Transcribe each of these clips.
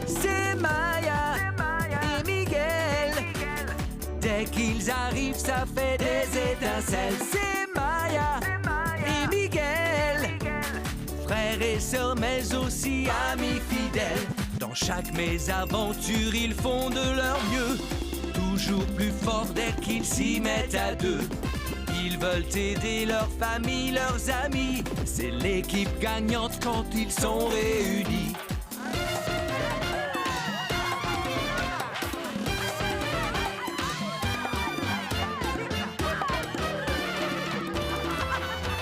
C'est Maya et Miguel. Dès qu'ils arrivent, ça fait des étincelles. C'est Maya et Miguel. Frères et sœurs, mais aussi amis fidèles. Dans chaque mésaventure, ils font de leur mieux. Toujours plus fort dès qu'ils s'y mettent à deux. Ils veulent aider leur famille, leurs amis. C'est l'équipe gagnante quand ils sont réunis.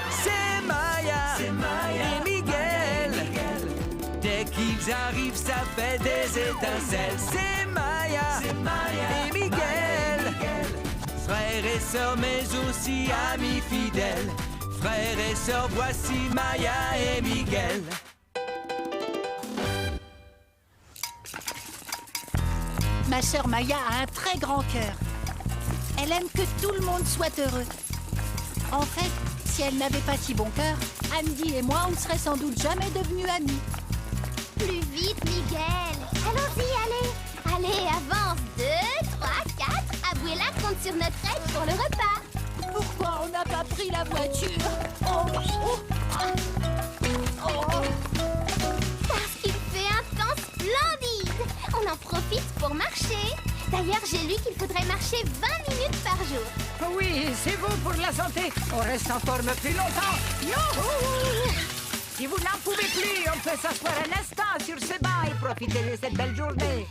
C'est Maya et Miguel. Dès qu'ils arrivent, ça fait des étincelles. C'est Maya et Miguel. Frères et sœurs, mais aussi amis fidèles. Frères et sœurs, voici Maya et Miguel. Ma sœur Maya a un très grand cœur. Elle aime que tout le monde soit heureux. En fait, si elle n'avait pas si bon cœur, Andy et moi, on ne serait sans doute jamais devenus amis. Plus vite, Miguel. Allons-y, allez. Allez, avance. 2, 3, 4. Abuela compte sur notre aide pour le repas. Pourquoi on n'a pas pris la voiture? Parce qu'il fait un temps splendide. On en profite pour marcher. D'ailleurs, j'ai lu qu'il faudrait marcher 20 minutes par jour. Oui, c'est bon pour la santé. On reste en forme plus longtemps. Youhou! Si vous n'en pouvez plus, on peut s'asseoir un instant sur ce banc et profiter de cette belle journée.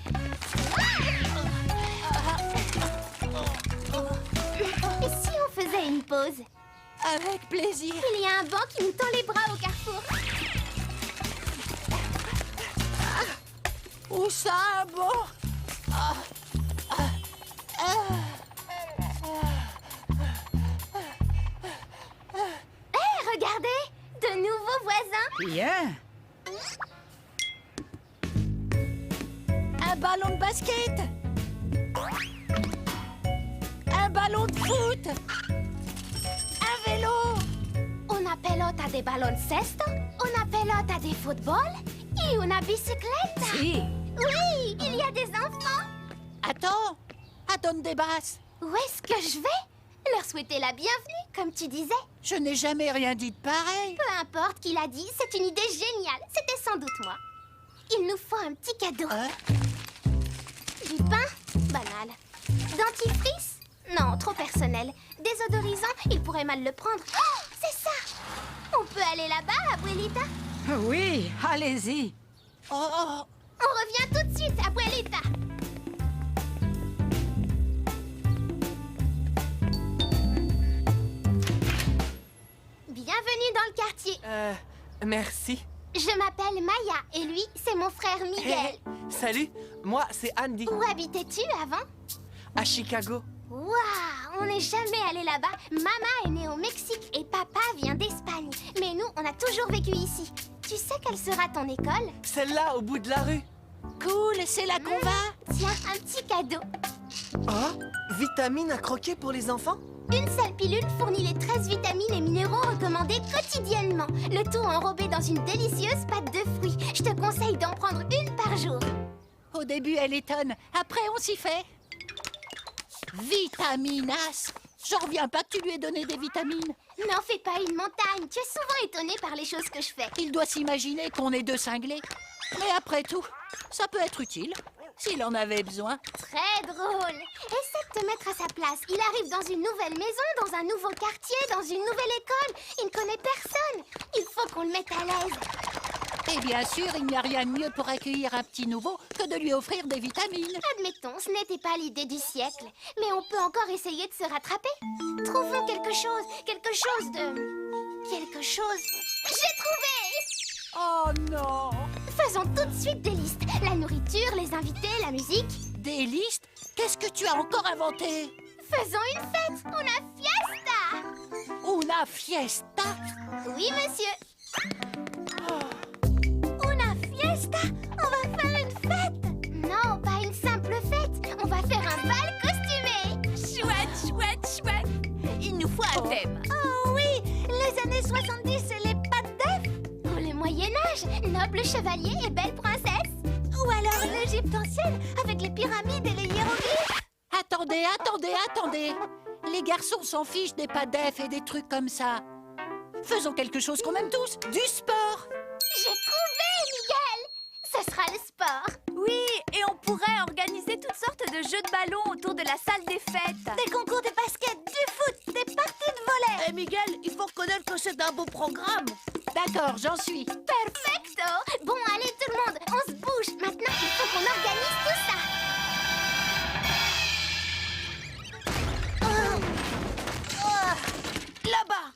Et si on faisait une pause? Avec plaisir. Il y a un banc qui nous tend les bras au carrefour. Où ça, bon? Hé, regardez! De nouveaux voisins. Bien. Un ballon de basket. Un ballon de foot. Un vélo. Una pelota de baloncesto, una pelota de football et una bicicleta. Si. Oui, il y a des enfants. Attends, donne des basses. Où est-ce que je vais? Leur souhaiter la bienvenue, comme tu disais. Je n'ai jamais rien dit de pareil. Peu importe qui l'a dit, c'est une idée géniale. C'était sans doute moi. Il nous faut un petit cadeau. Du pain? Banal. Dentifrice? Non, trop personnel. Désodorisant? Il pourrait mal le prendre. Oh, c'est ça! On peut aller là-bas, Abuelita? Oui, allez-y. On revient tout de suite, Abuelita. Bienvenue dans le quartier. Merci. Je m'appelle Maya et lui, c'est mon frère Miguel. Salut, moi c'est Andy, Où habitais-tu avant? à Chicago. Waouh, on n'est jamais allé là-bas. Maman est née au Mexique et papa vient d'Espagne. Mais nous, on a toujours vécu ici. Tu sais quelle sera ton école? Celle-là au bout de la rue. Cool, c'est là qu'on va. Tiens, un petit cadeau. Oh, vitamines à croquer pour les enfants? Une seule pilule fournit les 13 vitamines et minéraux recommandés quotidiennement. Le tout enrobé dans une délicieuse pâte de fruits. Je te conseille d'en prendre une par jour. Au début, elle étonne. Après, on s'y fait. Vitaminas. J'en reviens pas que tu lui aies donné des vitamines. N'en fais pas une montagne. Tu es souvent étonné par les choses que je fais. Il doit s'imaginer qu'on est deux cinglés. Mais après tout, ça peut être utile, s'il en avait besoin. Très drôle. Essaie de te mettre à sa place. Il arrive dans une nouvelle maison, dans un nouveau quartier, dans une nouvelle école. Il ne connaît personne. Il faut qu'on le mette à l'aise. Et bien sûr, il n'y a rien de mieux pour accueillir un petit nouveau que de lui offrir des vitamines. Admettons, ce n'était pas l'idée du siècle. Mais on peut encore essayer de se rattraper. Trouvons quelque chose de... Quelque chose... J'ai trouvé! Oh non! Faisons tout de suite des listes. La nourriture, les invités, la musique. Des listes? Qu'est-ce que tu as encore inventé? Faisons une fête. Una fiesta. Una fiesta? Oui, monsieur. Una fiesta? On va faire une fête? Non, pas une simple fête. On va faire un bal costumé. Chouette, chouette, chouette. Il nous faut un thème. Oh oui, les années 70 et les pattes d'œuf. Ou le Moyen-Âge, noble chevalier et belle princesse. Ou alors le pyramides et les hiéroglyphes. Attendez, attendez, attendez. Les garçons s'en fichent des pas d'EF et des trucs comme ça. Faisons quelque chose qu'on aime tous, du sport. J'ai trouvé, Miguel. Ce sera le sport. Oui, et on pourrait organiser toutes sortes de jeux de ballon autour de la salle des fêtes. Des concours de basket, du foot, des parties de volley. Eh Miguel, il faut reconnaître que c'est un beau programme. D'accord, j'en suis. Perfecto. Bon, allez tout le monde, on se bouge. Maintenant, il faut qu'on organise tout ça. Là-bas.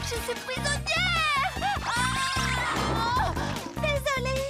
Je suis prisonnière. Désolée.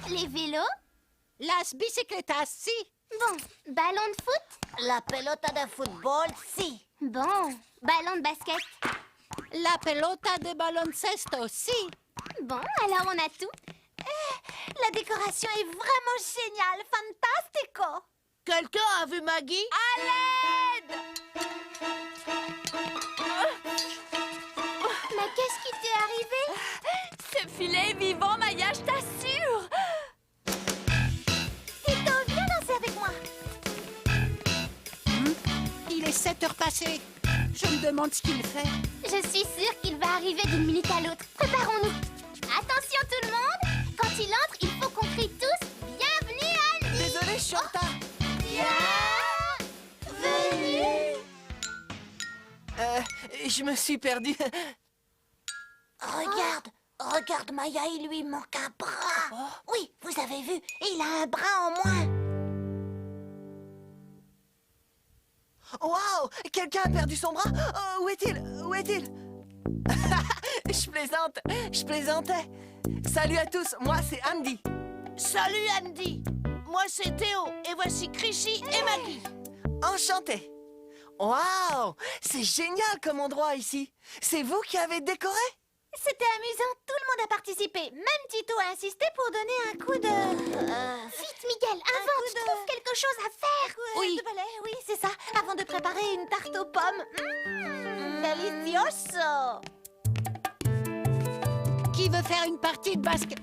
Les vélos. Las bicicletas, si. Bon, ballon de foot. La pelota de football, si. Bon, ballon de basket. La pelota de baloncesto, si. Bon, alors on a tout. La décoration est vraiment géniale, fantastico. Quelqu'un a vu Maggie? À l'aide! Mais qu'est-ce qui t'est arrivé? Ce filet est vivant, Maya, je t'assure! Tito, viens danser avec moi. Il est 7 heures passées. Je me demande ce qu'il fait. Je suis sûre qu'il va arriver d'une minute à l'autre. Préparons-nous. Attention tout le monde. Quand il entre, il faut qu'on crie tous « Bienvenue Andy !» Désolé, je suis en retard. Bienvenue. Je me suis perdu. Regarde Maya, il lui manque un bras. Oui, vous avez vu, il a un bras en moins. Waouh! Quelqu'un a perdu son bras? Oh, où est-il? Où est-il? Je plaisante, je plaisantais. Salut à tous, moi c'est Andy. Salut Andy. Moi c'est Théo et voici Krishy et Maggie. Enchanté. Waouh! C'est génial comme endroit ici. C'est vous qui avez décoré? C'était amusant, tout le monde a participé. Même Tito a insisté pour donner un coup de... Vite Miguel, invente, trouve quelque chose à faire. Oui. De balai, oui, c'est ça. Avant de préparer une tarte aux pommes. Delicioso. Qui veut faire une partie de basket?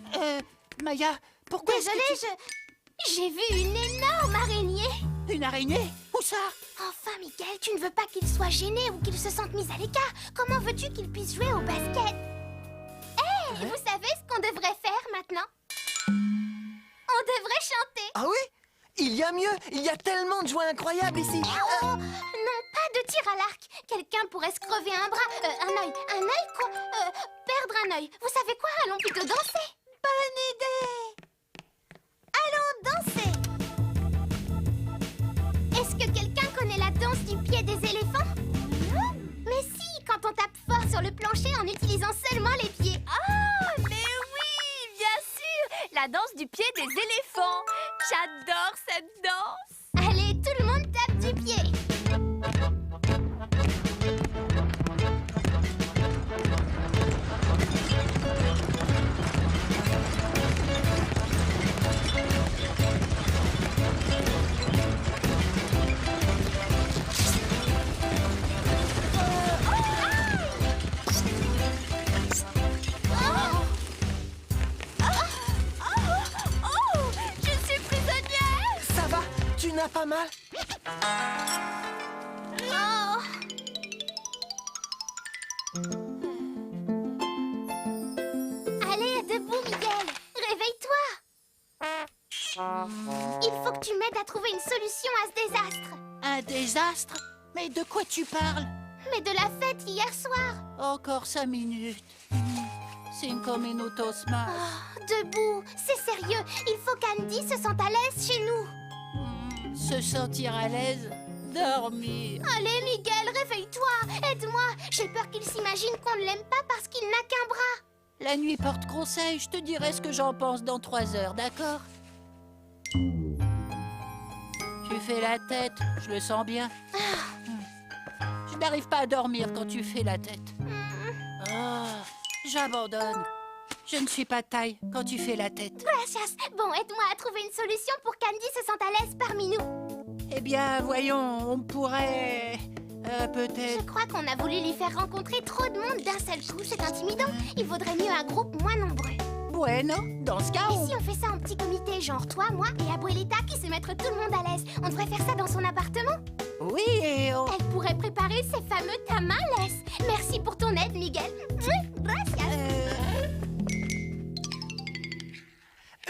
Maya, pourquoi est-ce que Désolée, j'ai vu une énorme araignée. Une araignée? Où ça? Enfin, Miguel, tu ne veux pas qu'il soit gêné ou qu'il se sente mis à l'écart. Comment veux-tu qu'il puisse jouer au basket? Hé, vous savez ce qu'on devrait faire maintenant? On devrait chanter. Ah oui? Il y a mieux, il y a tellement de joie incroyable ici. Oh, non, pas de tir à l'arc. Quelqu'un pourrait se crever un bras, un œil quoi? Perdre un œil. Vous savez quoi? Allons plutôt danser. Bonne idée. Allons danser. Est-ce que quelqu'un connaît la danse du pied des éléphants? Mais si, quand on tape fort sur le plancher en utilisant seulement les pieds. Ah, mais oui, bien sûr! La danse du pied des éléphants. J'adore cette danse. Allez, tout le monde tape du pied. Oh, je suis prisonnière! Ça va? Tu n'as pas mal? Oh. Allez, debout, Miguel. Réveille-toi. Il faut que tu m'aides à trouver une solution à ce désastre. Un désastre? Mais de quoi tu parles? Mais de la fête hier soir. Encore 5 minutes. 5 minutos más. Oh, debout, c'est sérieux. Il faut qu'Andy se sente à l'aise chez nous. Se sentir à l'aise, dormir. Allez, Miguel, réveille-toi. Aide-moi. J'ai peur qu'il s'imagine qu'on ne l'aime pas parce qu'il n'a qu'un bras. La nuit porte conseil, je te dirai ce que j'en pense dans 3 heures, d'accord? Tu fais la tête, je le sens bien. Je n'arrive pas à dormir quand tu fais la tête. J'abandonne. Je ne suis pas de taille quand tu fais la tête. Gracias. Bon, aide-moi à trouver une solution pour qu'Andy se sente à l'aise parmi nous. Eh bien, voyons, on pourrait... Je peut-être... crois qu'on a voulu lui faire rencontrer trop de monde d'un seul coup. C'est intimidant. Il vaudrait mieux un groupe moins nombreux. Bueno, dans ce cas, Et si on fait ça en petit comité, genre toi, moi et Abuelita qui sait mettre tout le monde à l'aise? On devrait faire ça dans son appartement. Oui, et on... Elle pourrait préparer ces fameux tamales. Merci pour ton aide, Miguel. Gracias.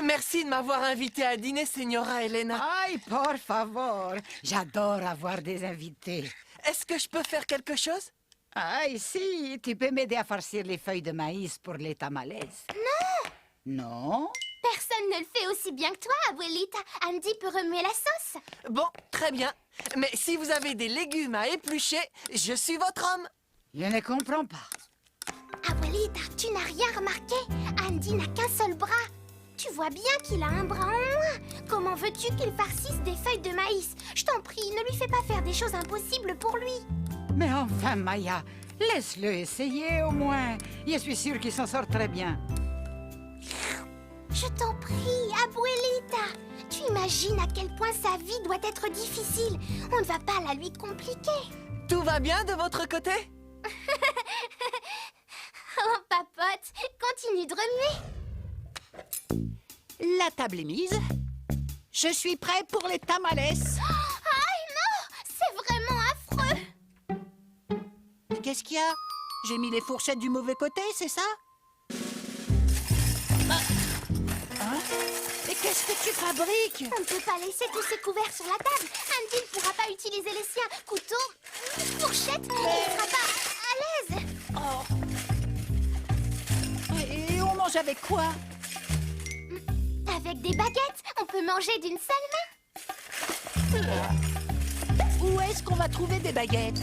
Merci de m'avoir invité à dîner, Señora Elena. Ay, por favor. J'adore avoir des invités. Est-ce que je peux faire quelque chose? Ay, si, tu peux m'aider à farcir les feuilles de maïs pour les tamales. Non? Personne ne le fait aussi bien que toi, Abuelita. Andy peut remuer la sauce. Bon, très bien. Mais si vous avez des légumes à éplucher, je suis votre homme. Je ne comprends pas. Abuelita, tu n'as rien remarqué? Andy n'a qu'un seul bras. Tu vois bien qu'il a un bras en moins. Comment veux-tu qu'il farcisse des feuilles de maïs? Je t'en prie, ne lui fais pas faire des choses impossibles pour lui. Mais enfin, Maya, laisse-le essayer au moins. Je suis sûre qu'il s'en sort très bien. Je t'en prie, Abuelita. Tu imagines à quel point sa vie doit être difficile. On ne va pas la lui compliquer. Tout va bien de votre côté? Oh, papote, continue de remuer. La table est mise. Je suis prêt pour les tamales. Aïe, non! C'est vraiment affreux. Qu'est-ce qu'il y a? J'ai mis les fourchettes du mauvais côté, c'est ça? Hein? Mais qu'est-ce que tu fabriques? On ne peut pas laisser tous ces couverts sur la table. Andy ne pourra pas utiliser les siens. Couteau, fourchette, il ne sera pas à l'aise. Et on mange avec quoi? Avec des baguettes, on peut manger d'une seule main. Où est-ce qu'on va trouver des baguettes?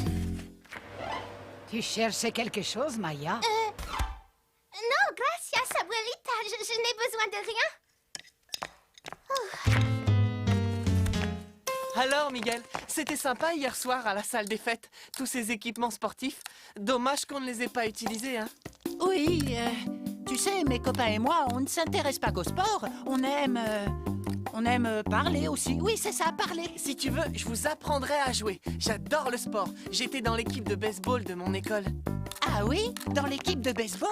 Tu cherchais quelque chose, Maya? Non, gracias, Abuelita. Je n'ai besoin de rien. Alors, Miguel, c'était sympa hier soir à la salle des fêtes. Tous ces équipements sportifs. Dommage qu'on ne les ait pas utilisés, hein? Oui, tu sais, mes copains et moi, on ne s'intéresse pas qu'au sport. On aime parler aussi. Oui, c'est ça, parler. Si tu veux, je vous apprendrai à jouer. J'adore le sport. J'étais dans l'équipe de baseball de mon école. Ah oui? Dans l'équipe de baseball?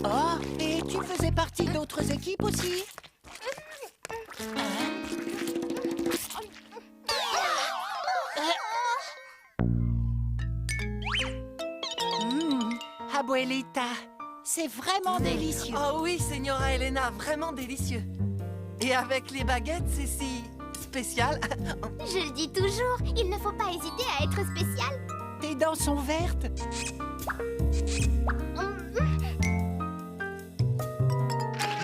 Oh, et tu faisais partie d'autres équipes aussi? Abuelita, c'est vraiment délicieux. Oh oui, Señora Elena, vraiment délicieux. Et avec les baguettes, c'est si spécial. Je le dis toujours, il ne faut pas hésiter à être spécial. Tes dents sont vertes.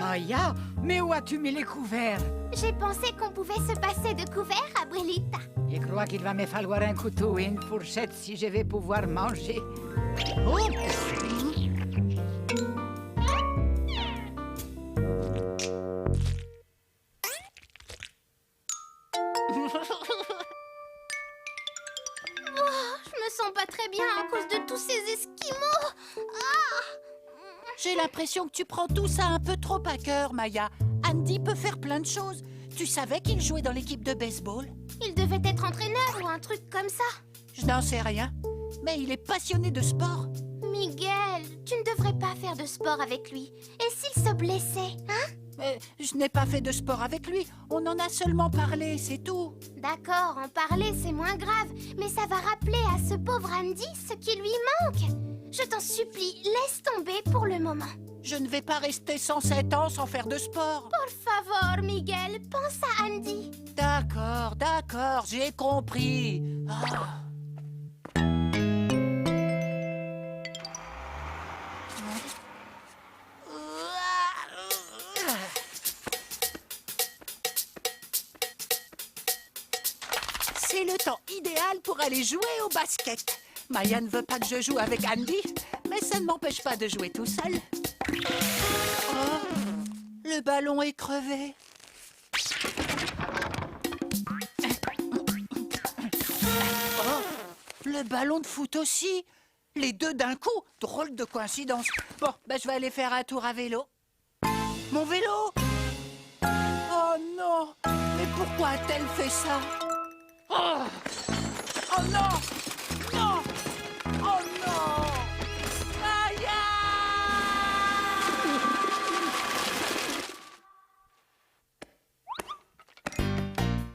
Maya, mais où as-tu mis les couverts? J'ai pensé qu'on pouvait se passer de couverts, Abuelita. Je crois qu'il va me falloir un couteau et une fourchette si je vais pouvoir manger. Oh! Je me sens pas très bien à cause de tous ces esquimaux. J'ai l'impression que tu prends tout ça un peu trop à cœur, Maya. Andy peut faire plein de choses. Tu savais qu'il jouait dans l'équipe de baseball? Il devait être entraîneur ou un truc comme ça. Je n'en sais rien. Mais il est passionné de sport. Miguel, tu ne devrais pas faire de sport avec lui. Et s'il se blessait, hein? Je n'ai pas fait de sport avec lui. On en a seulement parlé, c'est tout. D'accord, en parler, c'est moins grave. Mais ça va rappeler à ce pauvre Andy ce qui lui manque. Je t'en supplie, laisse tomber pour le moment. Je ne vais pas rester 107 ans sans faire de sport. Por favor, Miguel, pense à Andy. D'accord. d'accord, j'ai compris. Ah. C'est le temps idéal pour aller jouer au basket. Maya ne veut pas que je joue avec Andy, mais ça ne m'empêche pas de jouer tout seul. Oh, le ballon est crevé. Oh, le ballon de foot aussi. Les deux d'un coup. Drôle de coïncidence. Bon, je vais aller faire un tour à vélo. Mon vélo! Oh non! Mais pourquoi a-t-elle fait ça? Oh, oh non! Non! Oh non! Maya!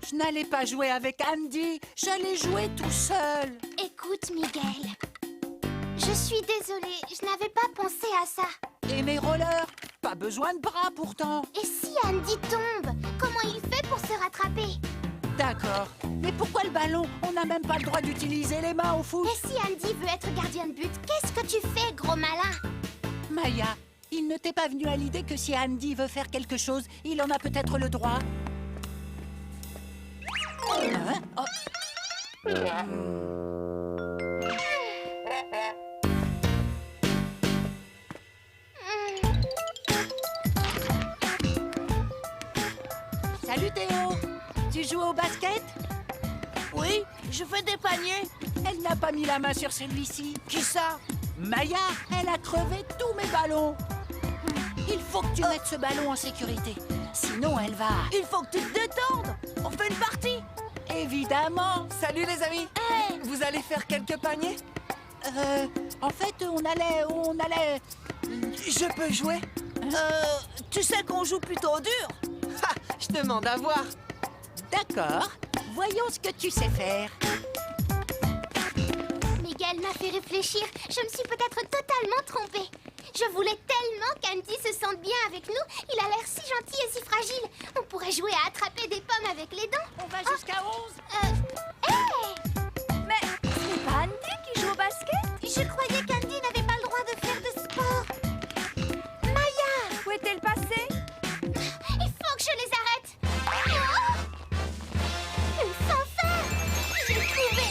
Je n'allais pas jouer avec Andy, j'allais jouer tout seul. Écoute, Miguel. Je suis désolée, je n'avais pas pensé à ça. Et mes rollers? Pas besoin de bras pourtant. Et si Andy tombe, comment il fait pour se rattraper? D'accord. Mais pourquoi le ballon? On n'a même pas le droit d'utiliser les mains au foot. Et si Andy veut être gardien de but, qu'est-ce que tu fais, gros malin? Maya, il ne t'est pas venu à l'idée que si Andy veut faire quelque chose, il en a peut-être le droit? Hein? Oh. Salut Théo! Tu joues au basket? Oui, je fais des paniers. Elle n'a pas mis la main sur celui-ci. Qui ça? Maya, elle a crevé tous mes ballons. Il faut que tu mettes ce ballon en sécurité. Sinon, elle va... Il faut que tu te détendes. On fait une partie. Évidemment. Salut les amis. Hey. Vous allez faire quelques paniers? En fait, on allait... Je peux jouer? Tu sais qu'on joue plutôt dur. Ha! Je demande à voir. D'accord. Voyons ce que tu sais faire. Miguel m'a fait réfléchir. Je me suis peut-être totalement trompée. Je voulais tellement qu'Andy se sente bien avec nous. Il a l'air si gentil et si fragile. On pourrait jouer à attraper des pommes avec les dents. On va jusqu'à 11. Hé! Mais ce n'est pas Andy qui joue au basket? Je croyais qu'Andy n'avait pas le droit de faire de sport. Maya! Où est-elle passée? Il faut que je les arrête. Oh! Une fanfare! J'ai trouvé!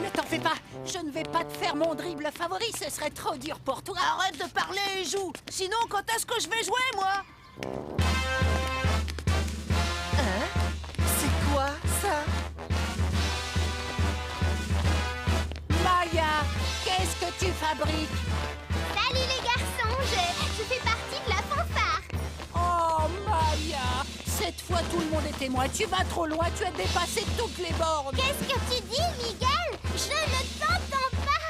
Ne t'en fais pas. Je ne vais pas te faire mon dribble favori. Ce serait trop dur pour toi. Arrête de parler et joue. Sinon, quand est-ce que je vais jouer, moi? C'est quoi ça? Maya, qu'est-ce que tu fabriques? Salut les garçons, je fais partie de la fanfare. Oh, Maya! Cette fois, tout le monde est témoin. Tu vas trop loin. Tu as dépassé toutes les bornes. Qu'est-ce que tu dis, Miguel? Je ne t'entends pas.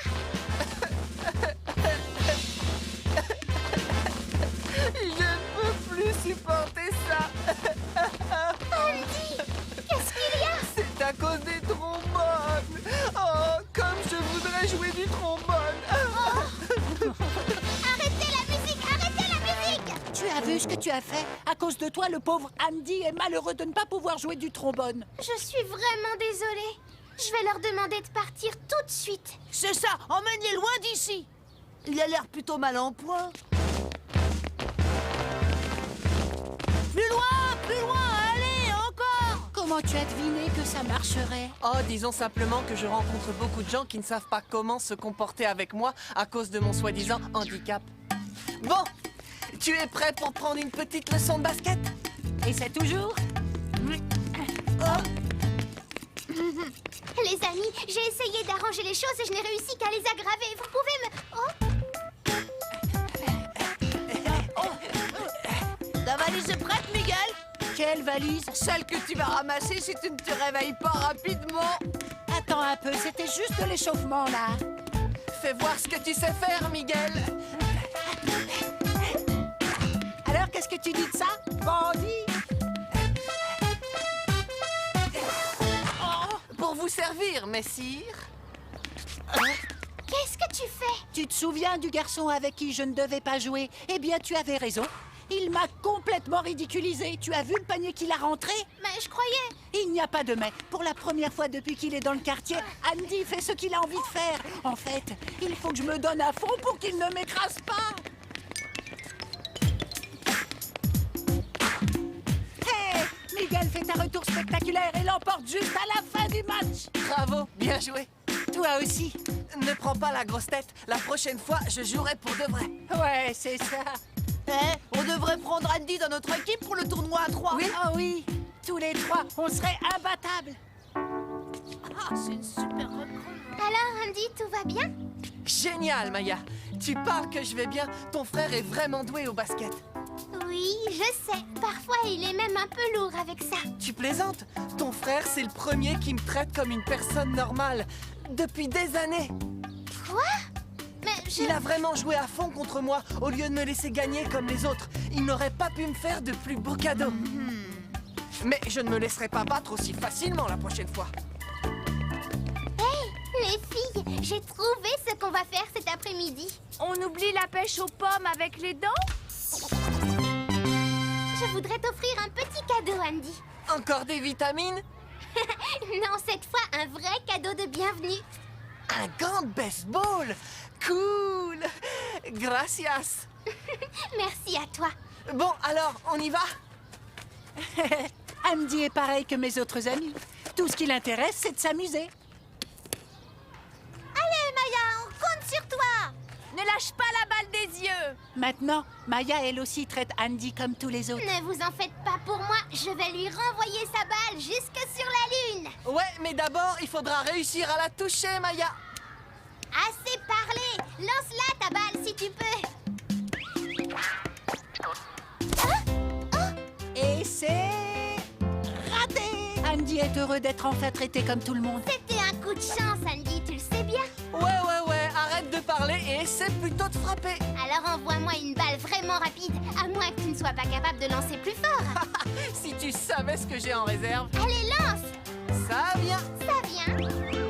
Je ne peux plus supporter ça. Andy, qu'est-ce qu'il y a? C'est à cause des trombones. Oh, comme je voudrais jouer du trombone. Arrêtez la musique, arrêtez la musique! Tu as vu ce que tu as fait? À cause de toi, le pauvre Andy est malheureux de ne pas pouvoir jouer du trombone. Je suis vraiment désolée. Je vais leur demander de partir tout de suite. C'est ça, emmène-les loin d'ici. Il a l'air plutôt mal en point. Plus loin, allez, encore. Comment tu as deviné que ça marcherait? Oh, disons simplement que je rencontre beaucoup de gens qui ne savent pas comment se comporter avec moi à cause de mon soi-disant handicap. Bon, tu es prêt pour prendre une petite leçon de basket? Et c'est toujours? Les amis, j'ai essayé d'arranger les choses et je n'ai réussi qu'à les aggraver. Vous pouvez me... Oh! Ta valise est prête, Miguel? Quelle valise? Celle que tu vas ramasser si tu ne te réveilles pas rapidement. Attends un peu, c'était juste de l'échauffement, là. Fais voir ce que tu sais faire, Miguel. Alors, qu'est-ce que tu dis de ça, bandit? Pour vous servir, messire. Qu'est-ce que tu fais? Tu te souviens du garçon avec qui je ne devais pas jouer? Eh bien, tu avais raison. Il m'a complètement ridiculisé. Tu as vu le panier qu'il a rentré? Mais je croyais... Il n'y a pas de mais. Pour la première fois depuis qu'il est dans le quartier, Andy fait ce qu'il a envie de faire. En fait, il faut que je me donne à fond pour qu'il ne m'écrase pas. Hé! Miguel fait un retour spectaculaire et l'emporte juste à la fin du match. Bravo, bien joué. Toi aussi. Ne prends pas la grosse tête. La prochaine fois, je jouerai pour de vrai. Ouais, c'est ça. On devrait prendre Andy dans notre équipe pour le tournoi à 3. Oui, oh oui. Tous les trois, on serait imbattables. Ah, c'est une super recrue. Alors, Andy, tout va bien? Génial, Maya. Tu parles que je vais bien. Ton frère est vraiment doué au basket. Oui, je sais. Parfois, il est même un peu lourd avec ça. Tu plaisantes? Ton frère, c'est le premier qui me traite comme une personne normale. Depuis des années. Quoi? Mais Il a vraiment joué à fond contre moi au lieu de me laisser gagner comme les autres. Il n'aurait pas pu me faire de plus beaux cadeaux. Mais je ne me laisserai pas battre aussi facilement la prochaine fois. Les filles, j'ai trouvé ce qu'on va faire cet après-midi. On oublie la pêche aux pommes avec les dents? Je voudrais t'offrir un petit cadeau, Andy. Encore des vitamines? Non, cette fois, un vrai cadeau de bienvenue. Un gant de baseball? Cool! Gracias! Merci à toi. Bon, alors, on y va? Andy est pareil que mes autres amis. Tout ce qui l'intéresse, c'est de s'amuser. Allez, Maya, on compte sur toi. Ne lâche pas la balle des yeux! Maintenant, Maya, elle aussi, traite Andy comme tous les autres. Ne vous en faites pas pour moi. Je vais lui renvoyer sa balle jusque sur la lune. Ouais, mais d'abord, il faudra réussir à la toucher, Maya. Assez parlé. Lance-la ta balle si tu peux. Et c'est... raté! Andy est heureux d'être enfin traité comme tout le monde. C'était un coup de chance, Andy, tu le sais bien. Ouais, arrête de parler et essaie plutôt de frapper. Alors envoie-moi une balle vraiment rapide, à moins que tu ne sois pas capable de lancer plus fort. Si tu savais ce que j'ai en réserve. Allez, lance. Ça vient. Ça vient.